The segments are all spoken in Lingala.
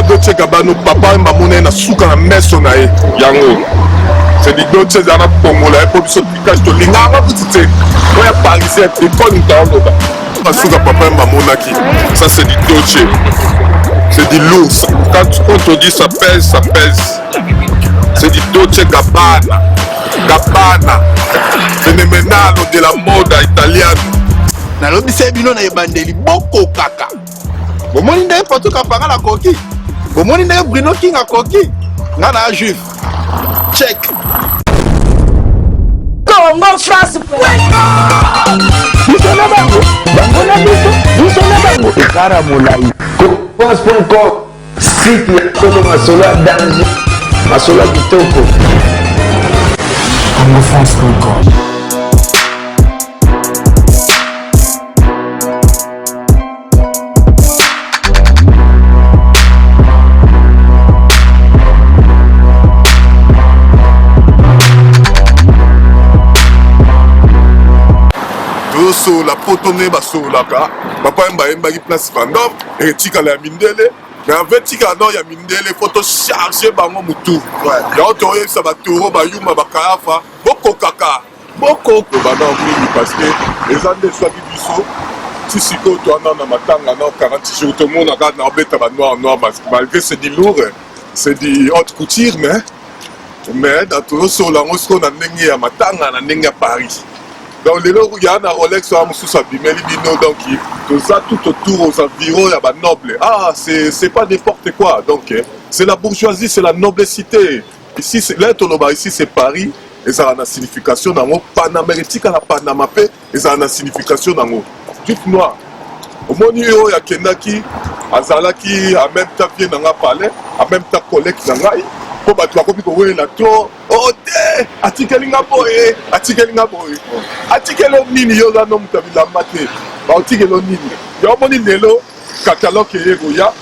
Dolce Gabbana papa mamona na suka na meso na ye yango c'est du Dolce Gabbana congolais pour biso pikage to linganga petite oya parisien te kon ndaloba suka papa mamona ki ça c'est du Dolce, c'est du lourd. Quand on dit ça pèse c'est du Dolce Gabbana phénoménal de la mode italienne. Nalobi se bino na ebandeli boko kaka. Bomoni nde photo kapanga la koki. Bomoni nde Bruno King a koki. Nga na juif. Check. Congo France. Biso na bango. Bango na biso na bango. Ekara molai. France.com site ya Congo Masola danger. Masola kitoko. Congo France.com. La potone basolaka papa mba ki place fandom et tika la mindele mais avec tika non ya mindele photo charger bango mutu ya oto yesa batoro bayuma bakayafa boko kaka boko bana mingi parce que les andes soit biso si siko to na matanga na 40 jours tout le monde regarde na beta ba noir malgré c'est du lourd c'est du haute couture mais dans tout so la mosco na ndenge ya matanga na ndenge ya Paris. Donc les gens qui ont un Rolex ou un Moussous Abimeli Bino, donc tout ça tout autour aux environs, il y a des nobles. Ah, c'est pas n'importe quoi. Donc c'est la bourgeoisie, c'est la noblessité. Ici, ici c'est Paris, et ça a une signification dans le Panamérique, à la Panamapé, et ça a une signification dans le Juif noir. Au moment où il y a Kenaki, Azalaki, en même temps, vient dans le palais, en même temps, collègue dans le po bato bakomi kowela to ode atikelinga boye atikelo nini yo za no mutu abilamba te baotikelo nini yo moni lelo catalogue eyekoya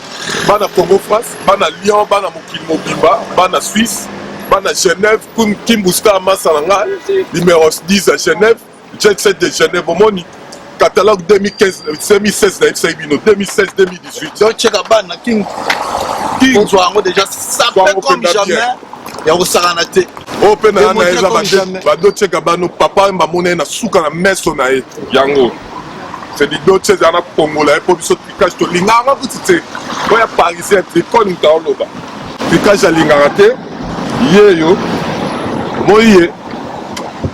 bana Congo France bana Lyon bana mokili mobimba bana Suisse bana Genève kimbusta masala nga numéro 10 à Genève jet set de Genève omoni catalogue 2015 2016 na FCI bino 2016 2018 Dolce Gabbana King Bonsoir, déjà ça fait comme jamais. Il y a aussi un athée. Oh, pena na eza ba Dolce Gabbana papa mamona na suka na meso na ye yango. C'est du Dolce Gabbana congolais pour biso pikage to linganga petite. Oya parisien te kon ndaloba. Pikage linganga te. Yeyo. Moye.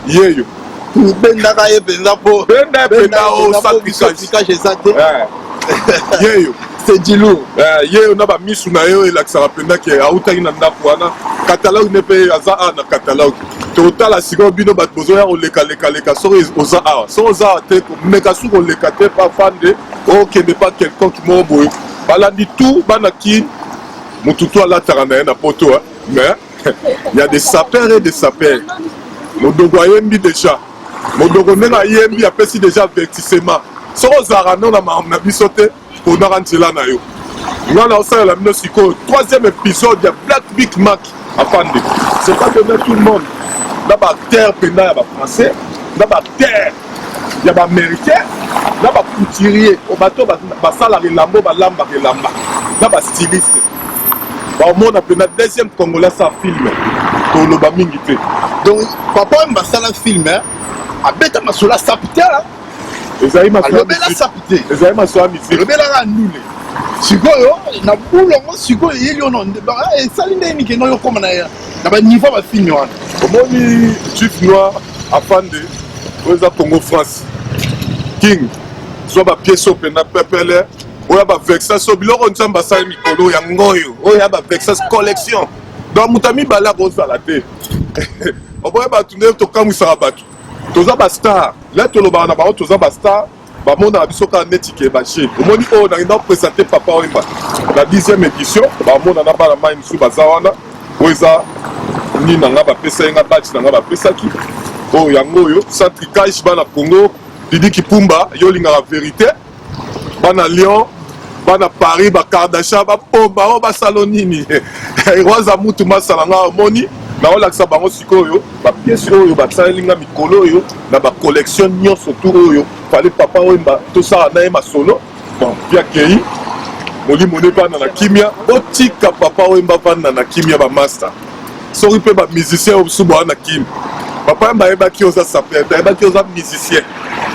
Yeyo. Benda ka ye benda po. Benda o sa pikage exacte. Yeyo. C'est du lourd. Yeyo na ba misu na yo elakisa penda ke autaki na ndako wana. Catalogue ne pe aza na catalogue. Total la sigo bino bat bozoya o leka so oza a. So oza te meka su ko leka te pa fande. OK n'est pas quelqu'un qui m'a boy. Balandi tout banaki mututu ala tarana na poto mais il y a des sapeurs et des sapeurs. Modogo yembi déjà. Modogo nenga yembi apesi déjà avertissement. So oza na na bisote pour na rentila na yo. Ngana osala la mino siko troisième épisode de Black Big Mac. Afande, c'est pas donné tout le monde. Là-bas, terre, il y a des Français, là-bas, terre, il y a des Américains, là-bas, couturier, au bateau, il y a des lamba, là-bas, styliste. Au monde, on a deuxième Congolais sans film, pour le Bamingité. Donc, papa, il m'a fait un film, à Beta Masola Sapité, Ezaï m'a fait un film. Sikoyo na bulongo sikoyo yeli non esali ndeni ke no yokoma na ba niveau ba film wana omoni Juif noir afande oza Congo France King so ba pièce pena pepele oya ba vexation biloko nzamba sa mikolo ya ngoyo oya ba vexation collection donc mutami bala kozala te oboya ba tunde to kamisa batu toza ba star là to lo ba na ba toza ba star ba mona biso ka netike ba chez omoni o na ina présenter papa Wemba la 10e édition ba mona na ba na mai msu bazawana oza ni nanga ba pesa nga batch nanga ba pesa ki o yango yo centricage bana Congo Didi Kipumba yo linga la vérité bana Lyon bana Paris ba Kardashian ba pomba o ba salonini roza mutu masalanga omoni na olakisa bango sikoyo ba pièce oyo ba tsalinga mikolo oyo na ba collection nyonso tout oyo fallait papa Wemba tout ça na ma solo bon bien kei molimo ne bana na kimia otika papa oyemba bana na kimia bamaster soki mpe bamusicien mosusu boa na kimia papa yemba ayebaki oza saper ayebaki oza musicien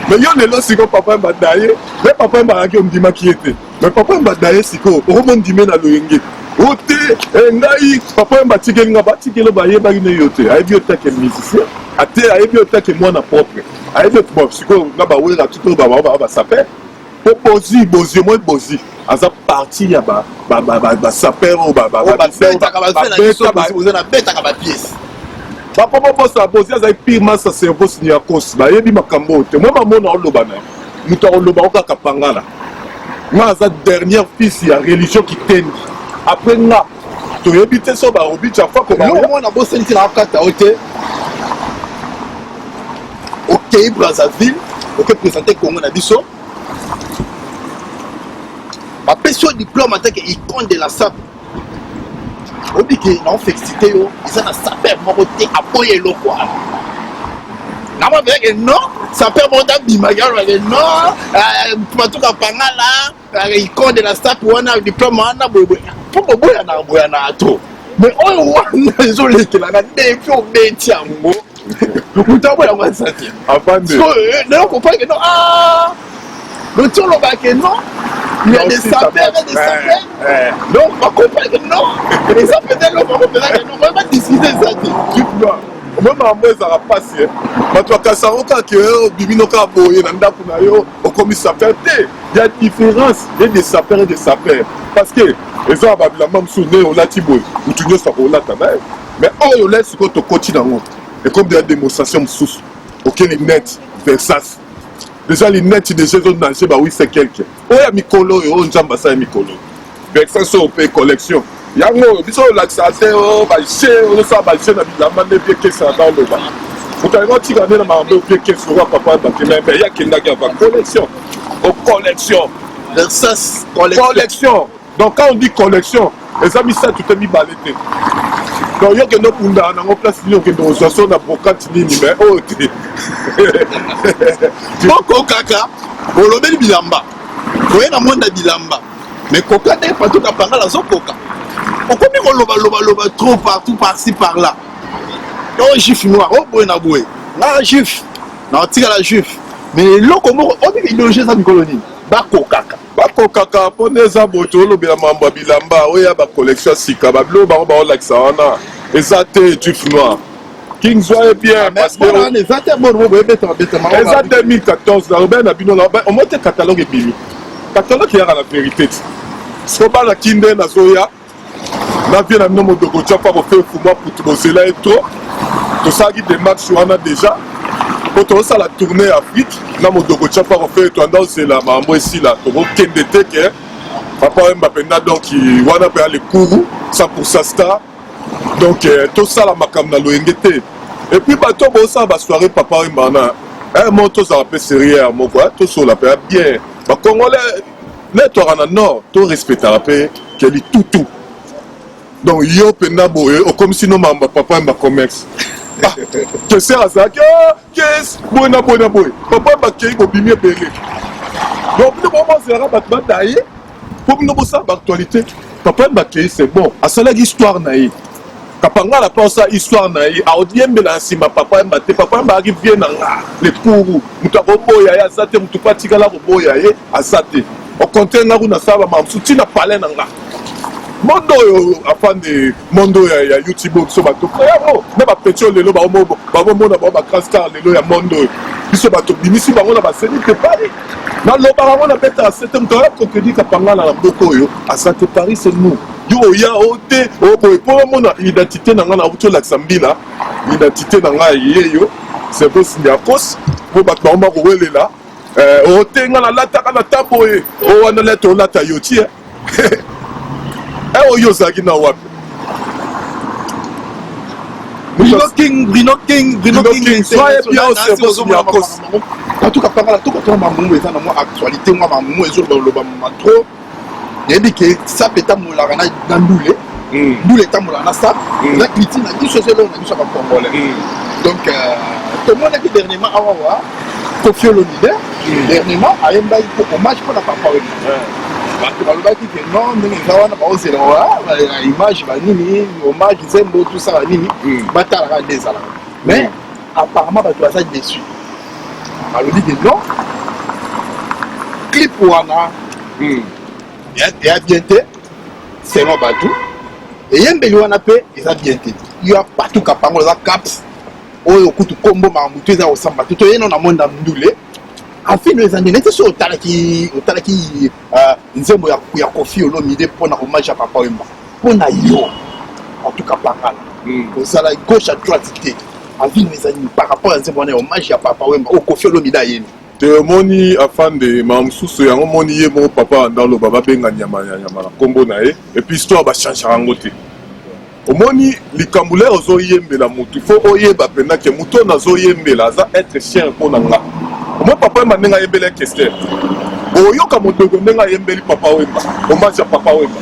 mais yo lelo sikoyo papa yemba daye me papa yemba ayaki ondimaki ye te mais papa yemba daye sikoyo okomondime na loyenge o te ngai papa yemba atikeli nga batikeli bayebaki ne yo te ayebi otake musicien ate ayebi otake mwana propre ayebi bon sikoyo nga bawera tuto basaper po bozi omoi bozi aza parti ya basaper oyo babetaka bapiese bapopoposa bozi azali pire masa cerveau ni ya kosi bayebi makambo oyo te mwa bamona oloba na ye moto akoloba o kaka pangala nga aza dernière fils ya religion kitendi après nga toyebi te so barobi tiafakomona boselisi na kata o te okei brazzaville oke présente congo na biso bapesi yo diplôme atake icône de la sap obike naofexite yo eza na saper moko te apoya eloko wana namabeyake non saper moko te abimaki alobake non matuka pangala icône de la sap wana diplôme wana boyeboye mpo boboyanaka to mais oyo wana ezolekelanga nde mpe obeti yango moto aboyango asati lelo comprendre non donc tu olobake non il y a des sapeurs et des sapeurs. Donc, on comprend que non. Les sapeurs, on comprend que non. On va discuter ça. Même en moi, ça va passer. Mais toi, quand ça va, que Bimino Kaboye, Nanda Punayo, au commis sapeur, il y a différence. Il y a des sapeurs et des sapeurs. Parce que les gens, la même souvenir, on l'a tiboué. Ou tu ne sais pas, on l'a tabac. Mais on laisse quand on continue dans l'autre. Et comme des démonstrations sous, auquel les nets, Versace. Déjà les nets de ces autres nagés, bah oui c'est quelqu'un. Oh y'a Mikolo, oh Njamba ça Mikolo. Versace au pays collection. Yango, biso laxate, oh baïché, oh ça baïché na bilama ne bien que ça dans le bas. Vous avez un petit gardé na marabé bien que ça va papa bah mais y'a qui n'a pas collection. Oh collection. Versace collection. Donc quand on dit collection, les amis ça tout est mis balété. Donc il y a que nos punda na place ni que nos associations na brocante ni mais oh Boko kaka bolobeli bilamba koye na monde bilamba mais koka te partout ka pangala zo koka okomi ko loba trop partout par-ci par-là donc juif noir o boye na boye na juif na tika la juif mais loko moko o bi idéologie ça mikolo ni bako kaka poneza boto olobela mambo bilamba oya ba collection sika ba blo ba olakisa wana eza te juif noir King Zoé bien parce que les 2014 la Robert Nabino on monte catalogue et bimi catalogue qui a la vérité soba la kinde na zoya na vie na nomo de gocha pas faire fuma pour tout cela et trop to ça qui démarche wana déjà quand on ça la tournée Afrique na mo de gocha pas faire to andao c'est la mambo ici là to kende te que papa Mbapenda donc wana pe aller couru 100% star donc tout ça la makam na loengete. Et puis bateau bon ça va soirée papa et mana un moto ça rappelle sérieux mon quoi tout sur la paix bien ba congolais les toi en nord tout respecter la paix qu'elle est tout donc yo penda boye comme si nos mamba papa et ma commerce que c'est à ça qu'est-ce bona boy papa ba kei ko bimie belé donc le moment c'est rabat bataille pour nous ça actualité papa ba kei c'est bon à ça l'histoire naïe kapanga la pense à histoire naïe a odiembe la sima papa mbate papa mba arrive na nga le courou muta boya ya zate mutu patika la boya ye azate au contraire nga kuna saba mamsuti na pale na nga mondo yo afin de mondo ya YouTube so bato frère na ba petio lelo ba mona ba crascar lelo ya mondo biso bato binisi bango na ba seni te pari na lo ba bango na beta 7 mtoya ko kedi kapanga na boko yo azate Paris c'est nous yo ya ote boy po mona identité na nga na uto laksambila identité na nga yeyo c'est beau signakos po bato ba ma ko welela ote nga na lata kana taboye o wana leto lata yoti oyo zaki na wapi Bruno King soyez bien au service signakos en tout cas pangala tout quand mamumu eza na moi actualité moi mamumu ezo loba trop yebi ke ça peta molaka na ndule tamola na ça na critique na biso selo na biso ba congolais donc tout le monde qui dernièrement awa Koffi Olomide dernièrement ayemba ko hommage pour la papa bato balobaki ke non ndenge eza wana baozela image banini hommage nzembo tout ça banini batalaka nde ezalaka mais apparemment bato baza déçu balobi ke non clip wana eya bien te selon bato eyembeli wana mpe eza bien te yo partout kapango eza caps oyo kutu kombo makambo to eza kosamba te toye no na monde ya ndule afino eza ndenge neti so otalaki nzembo ya Koffi Olomide mpona hommage ya Papa Wemba mpona yo en tout cas pangala ozala gauche à droite te afino eza nini par rapport ya nzembo wana ya hommage ya Papa Wemba oyo Koffi Olomide ayeni te omoni afande ma mosusu yango omoni ye moko papa andaloba babenga nyama na nkombo na ye epuis histoire bachange yango te omoni likambo lere ozoyembela motu fo oyeba mpena ke motu oyo nazoyembela aza être chien mpona nga omoi papa wemba ndenge ayembeli ekester oyoka modogo ndenge ayembeli papa wemba hommage ya papa wemba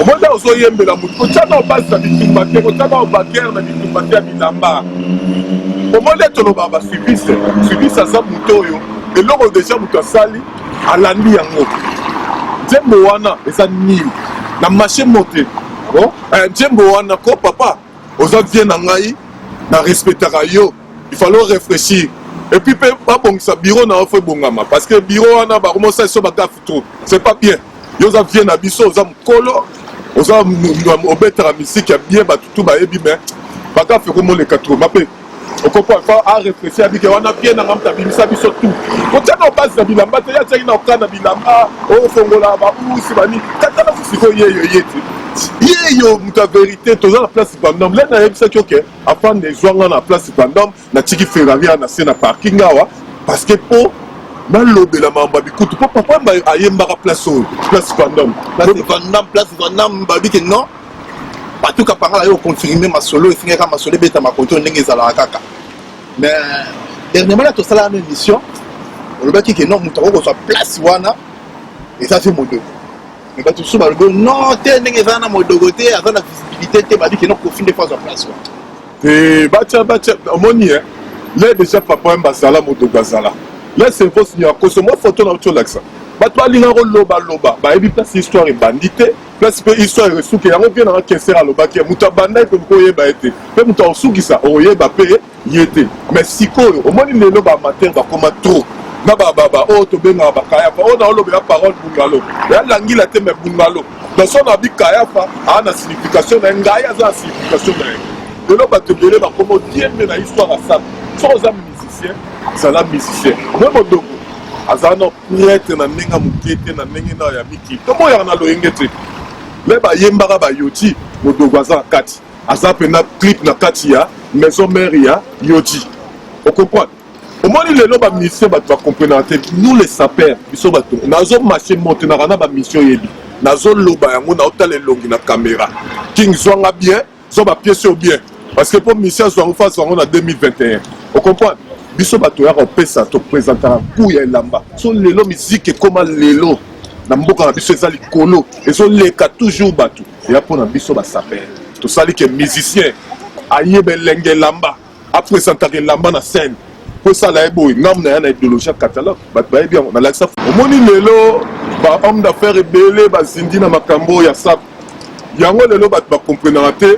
omoi nde ozoyembela motu otya na obasi na bitumba te otya na obagere na bitumba te ya bilamba omoi nde tolobaka basuivise aza motu oyo eloko deja moto asali alandi yango nzembo wana eza nini na marché mote nzembo wana ko papa oza vie na ngai na respectaka yo il fallait réfléchir et puis mpe babongisa biro na yo fo ebongama parce que biro wana bakomosala so bagafe trop c'est pas bien yo oza vie na biso oza mokolo oza obetaka misiki ya bien batutu bayebi mais bagafe ekomoleka trop mape okopo fa a réfléchir abike wana bien na ngamta bimisa biso tout kotia na obasi na bilamba te yatiaki na oka na bilamba ofongola bausi bani katala sisiko yeyo ye te yeyo moto ya vérité toza na place pandom le nayebisaki oke afande ezwanga na place pandom natiki ferrari na se na parking awa parce que mpo nalobela makambo ya bikutu mpo papa ayembaka place oyo place pandom place vandam babike non bato kapangala yo confirmer masolo efingaka masolo ebeta makoto ndenge ezalaka kaka mais dernièrement là tosala na émission olobaki ke non moto akokozwa place wana eza fe modogo mais bato mosusu balobi non te ndenge eza na modogo te aza na visibilité te babi ke non Koffi nde fa azwa place wana batya omoni le déjà papa wemba azala modogo azala le cerveau signa koso mwa photo na otiolakisa bato balinga koloba bayebi place histoire ebandi te place mpe histoire esuki yango vie nanga keser alobaki moto abanda mpe koyeba ye te mpe moto akosukisa oyeba mpe ye te mais sikoyo omoni lelo baamateur bakoma trop na oyo tobengaka bakayafa oyo naolobela parole bungalo yalangila te me bungalo daso na bikayafa aa na signification na ye ngai aza na signification na ye lelo bato ebele bakoma odiembe na histoire asala soko oza musicien azala musicien mwe modogo azala na prêtre na ndenge moke te na ndenge na ya miki tomoyaka na loyenge te le bayembaka bayoti modogo aza na kati aza mpena clip na kati ya maison mare ya yoti okomprendre omoni lelo bamission bato bakomprenaka te nous les sapeurs biso bato nazomarche motenaka na bamission yebi nazoloba yango naotala elongi na caméra king zwanga bien zo bapiese yo bien parce que mpo mission azwango fa azwango na 2021 okomprendre biso bato yaka opesa topresentaka ku ya elamba so lelo miziki ekoma lelo na mboka na biso eza likolo ezoleka toujours bato eya mpona biso basaper tosali ke musicien ayeba elenge elamba apresentaka elamba na scène po esala ye boye ngambu na ya na idéologie ya catalogue bato bayebi yango nalakisa omoni lelo bahomme d'affaires ebele bazindi na makambo ya sap yango lelo bato bakomprenaka te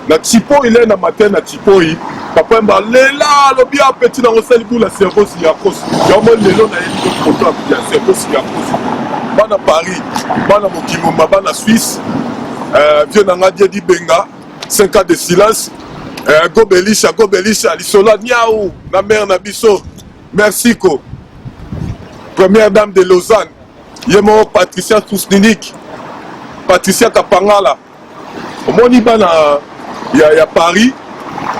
na tipoi le na matin na tipoi papa mba lela alobi apeti nango sali bula cerveau siliakos yango lelo na yebi foto ya cerveau siliakos bana Paris bana mokimomba bana Suisse vie nanga diedi benga 5 ans de silence gobelisha lisola niau na mère na biso merci ko première dame de Lausanne yemo Patricia Tousninik Patricia Kapangala omoni bana ya Paris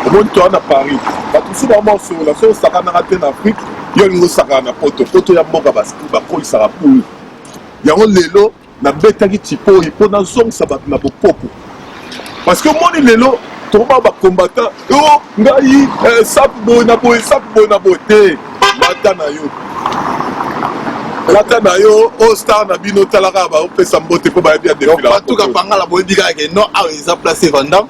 omoni toa na Paris bato mosusu bamosola so osakanaka te na Afrique yo lingo osakana na poto ya mboka bakolisaka pulu yango lelo nabetaki tipoi mpo nazongisa bato na bopoko parce que omoni lelo tokoba bacombattant o ngai sapu boye na boye te lata na yo o star na bino talaka baopesa mbote mpo bayebi ya defilabatuka pangala boyebi kaka ke non awa eza place vandam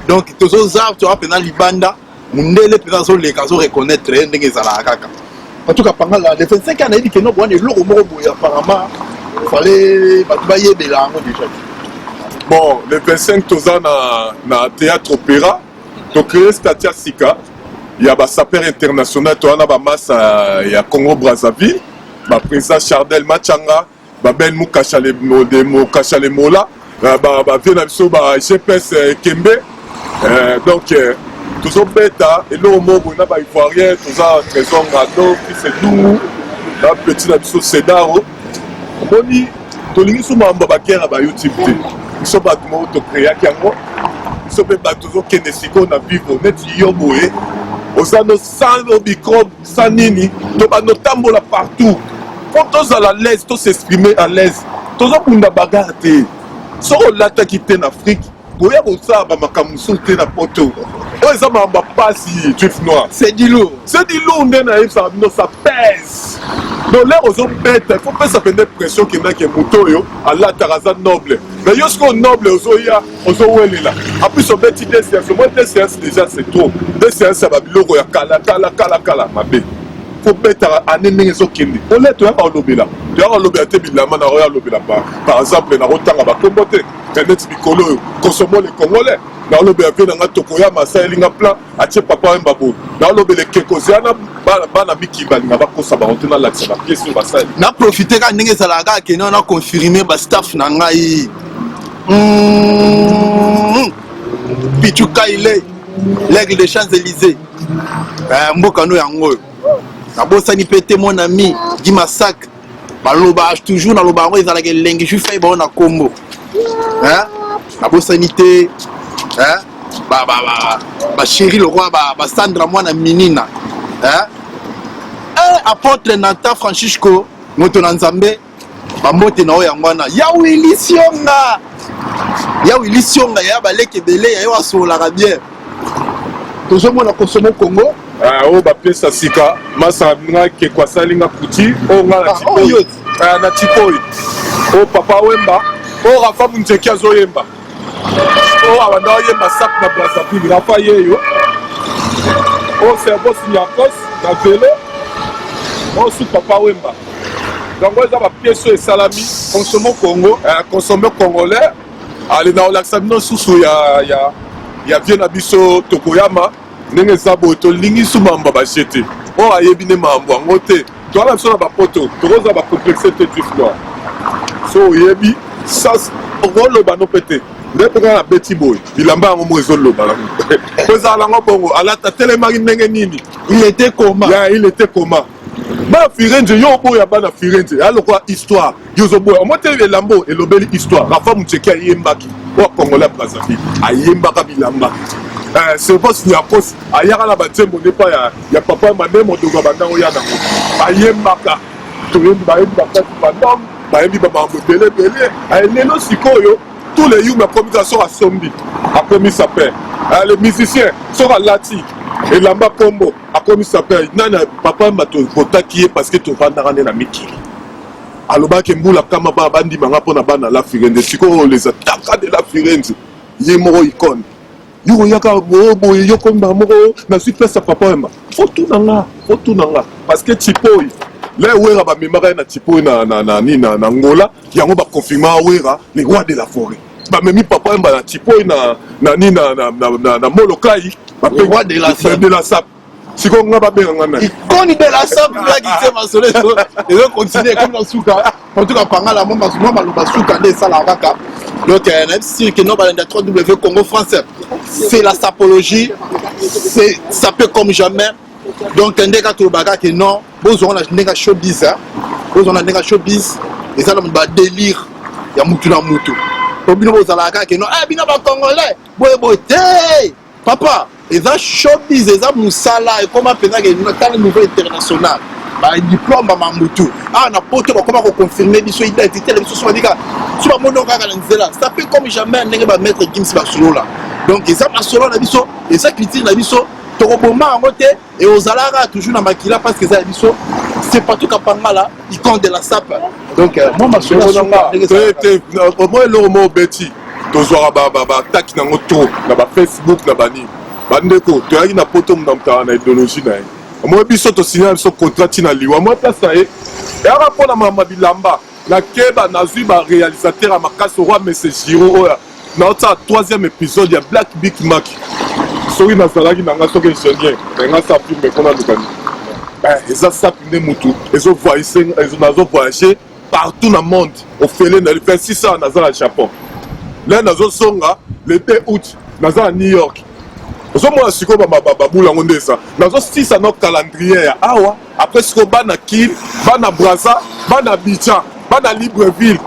donc tozoza toa mpena libanda mundele mpena azoleka azoreconnaître ye ndenge ezalaka kaka batuka pangala le 25 ans nayebi ke no bwana eloko moko boye apparemment fallait déjà. Bon, le 25 toza na théâtre opéra, to créé Statia Sika. Il y a un sapeur international, tu as un massa ya Congo Brazzaville, ba président Chardel Machanga, ba Ben Moukachale Mola, ba vient na ba GPS Kembe. Donc toujours bêta et là au moment on a ba ivoirien, tous a trésor Rado, fils Doumou, la petit na biso Sedaro. Boni tolingi suma mbaba kera ba YouTube. Ils sont pas tout créé qui yango. Ils sont pas toujours kende siko na vivre net yoboé. Aux anneaux sans microbes, sans nini, donc nos tambours partout. Faut tous à l'aise, tous s'exprimer à l'aise. Tous à pour bagarre. Si on l'attaque qui est en Afrique, vous voyez où ça va makamuso te na poto. Oh ça m'a pas si juif noir. C'est du lourd. C'est du lourd, ça pèse. Donc là, aux hommes bêtes, il faut pas ça faire des pressions qui n'a que moto yo, à la Tarazan noble. Mais yo ce qu'on noble aux oya, aux ouel là. En plus on bête des séances, moi des séances déjà c'est trop. Des séances ça va biloko ya kala ma bé. Faut bête à nene zo kende. On là tu as pas lobby là. Tu as lobby à te bilama na roya lobby là par exemple na rotanga ba kombote. Net bikolo consommons les Congolais. Dans le BFV, dans le Tokoyama, ça il y a plein. Atie papa Mbabo. Dans le Kekoziana, bana miki balinga ba kosa ba rentrer dans l'axe ba pièce sur ça. Na profiter quand ndenge salaga que on a confirmé ba staff na ngai. Pichuka ile l'aigle des Champs-Élysées. Mboka no yango. Na bosani pété mon ami Guy Massac. Baloba toujours na loba ngo ezala ke lengi ju fay ba na Kombo. Hein? La bossanité. Hein? Chéri le roi, Sandra Moana Minina. Hein? Apôtre Nata Francisco, Motonanzambe, Bamote Nao Yangwana. Yaoui Lissionga, Yabalek et Belé, Yawa sur l'Arabien. Toujours moi, on a consommé au Congo. Oh, pièce à Sika, Massa Nga, Kwasalinga Kuti, oh, na Tipoi. Oh, Papa Wemba, oh, Rafa Munteki Azoyemba. Oh, abanda yemba sak na Brazzaville, Rafa yeyo. Oh, c'est un boss Niakos, na vélo. Oh, sous Papa Wemba. Donc, on a pièce et salami, consommons Congo, consommons congolais. Allez, dans l'accent, sous ya bien abisso Tokoyama, nenge zabo to lingi sous mamba bachete. Oh, ayebine mambo, ngote. Tu as l'impression ba poto, tu as ba complexité du floor. So, yebi, ça, rôle ba no pété. D'être un petit boy, il a pas un mot de l'eau. Il était comment? Il était comment? Ba Firenze, yo boy ya bana Firenze. Alors quoi histoire? Yo zo boy. Moi te lambo et l'obeli histoire. La femme tcheki a yembaki. Wa Congolais Brazzaville. A yembaka bilamba. C'est pas si ya cause. A yara la batembo ne pas ya papa mané mo doga banda o yana. A yembaka. To yemba yembaka bandam. Ba yembi ba mambo belé. A lelo sikoyo. Tous les young, la communication à Sombi, à comme il s'appelle. Les musiciens sont à Lati, et Lamba Combo, à comme il s'appelle. Nana, papa m'a tout voté parce que tu vas dans la Miki. Alors, Bakemboula, Kamaba, Bandi, Mangapona, Bana, la Firenze, Siko, les attaques de la Firenze, Yemoro, Icon. Yaka, Bobo, Yokon, Mamoro, n'a su faire sa papa. Faut tout dans là, parce que Tipoi. Là où est la mémoire na Tipoi na Angola, il y a un confirmé les rois de la forêt. Bah même papa na Tipoi na Molokai, le roi de la sap. Si on a pas bien ngana. Icône de la sap là qui tient ma soleil. Et on continue comme dans Souka. En tout cas pendant la moment maloba Souka de Salavaka. Donc même si que non ba 3W Congo français. C'est la sapologie, c'est sapé comme jamais. Donc un dégât tout bagarre que non, vous on a un showbiz, vous on a un showbiz, et ça le délire, il y a mutu na mutu. Au bino vous allez que non, ah bino ba congolais, boyebote, papa, et ça showbiz, et ça musala, et comment faire que nous avons niveau international, bah diplôme ba mutu. Ah na poto comment confirmer biso identité, les biso soit dit que tu vas mono kaka nzela, ça fait comme jamais ndenge ba mettre Gims ba solo là. Donc et ça ma solo na biso, et ça critique na biso. Toroboma en côté et aux alara toujours dans Makila parce que ça c'est pas tout qu'à là il compte de la sape donc moi ma soeur au moins le mot Betty tozora ba attaque na moto na ba Facebook na bani bandeko to yaki na poto mnamta na idéologie na moi biso to signer so contrat na liwa moi place ça et rapport na mama bilamba nakeba nazwi baréalisateur ya makasi roi mese giro oyo naotala 3e épisode ya Black Big Mac soki nazalaki nanga soki ingénieur nga sa filme mpona lukani eza sapi nde mutu nazovoyage partout na monde ofele na 26 ans naza na Japon le nazosonga le 2 août naza na New York ozomona sikoyo babula yango nde eza nazosisa no calendrier ya awa après sikoyo bana Kine bana Brazza bana Abidjan bana Libreville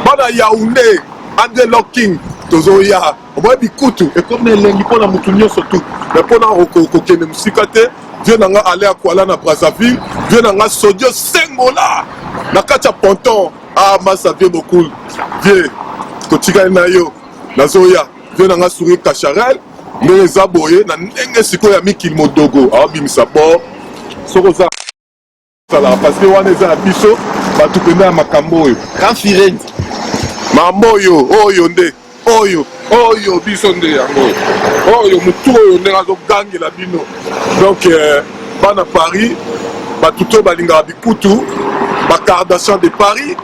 bana Yaoundé André Locking tozoya oboye bikutu ekomi elengi mpona motu nyonso tu me mpona kokende mosika te vie na nga ale akwala na Brazzaville vie na nga Sodio Sengola na kati ya ponton masa vie bokul vie totikali na yo nazoya vie na nga Souris Cacharel ndenge eza boye na ndenge sikoyo ya mikili modogo aobimisa bo soko oza salaka parce que wana eza na biso bato penda ya makambo oyo Kanfirenze mambo oyo nde oyo biso nde yango oyo motu oyo ndenge azogangela bino donc bana Paris bato to balingaka bikutu bakardation de Paris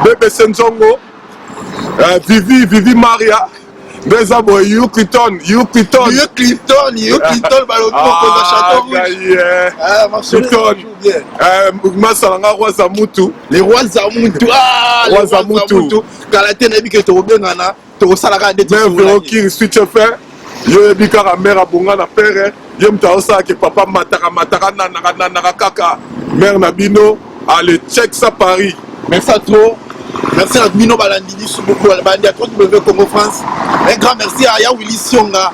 BBC Nzongo Vivi Maria nde eza boye Hugh Clinton balobi okoza chateau rouge masala nga roi za mutu les rois za mutu kala te nayebi ke tokobengana tokosalaka ndeti verokiri switch fe yo yebi kaka mare abonga na pere ye moto aosalaka papa mataka nanaka kaka mare na bino ale check sa Paris merci à trop. Merci à Mino Balandini, beaucoup à la W Congo France. Un grand merci à Willy Sionga,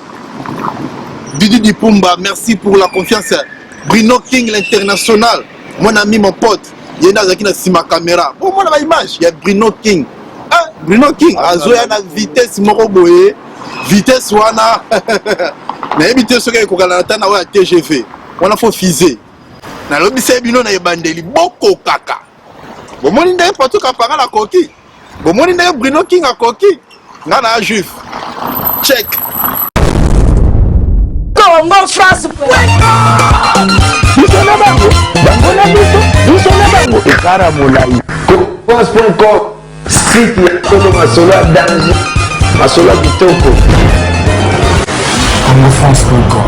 Didi Dipumba, merci pour la confiance. Bruno King, l'international, mon ami, mon pote. Il y a une caméra. Bon, moi, la image, il y a Bruno King. Bruno King, Azoya na vitesse Moroboye, vitesse Wana. Mais vitesse que vous avez na TGV. On a fait fisé. Na lobby Bino na Ebandeli, Boko Kaka. Bomoni ndenge partout kapanga la coquille. Bomoni ndenge Bruno King a coquille. Nana juif. Check. Congo France. Biso na bango. Bango na biso na bango. Ekara molai. France.com site ya Tolo Masola danger. Masola kitoko. CongoFrance.com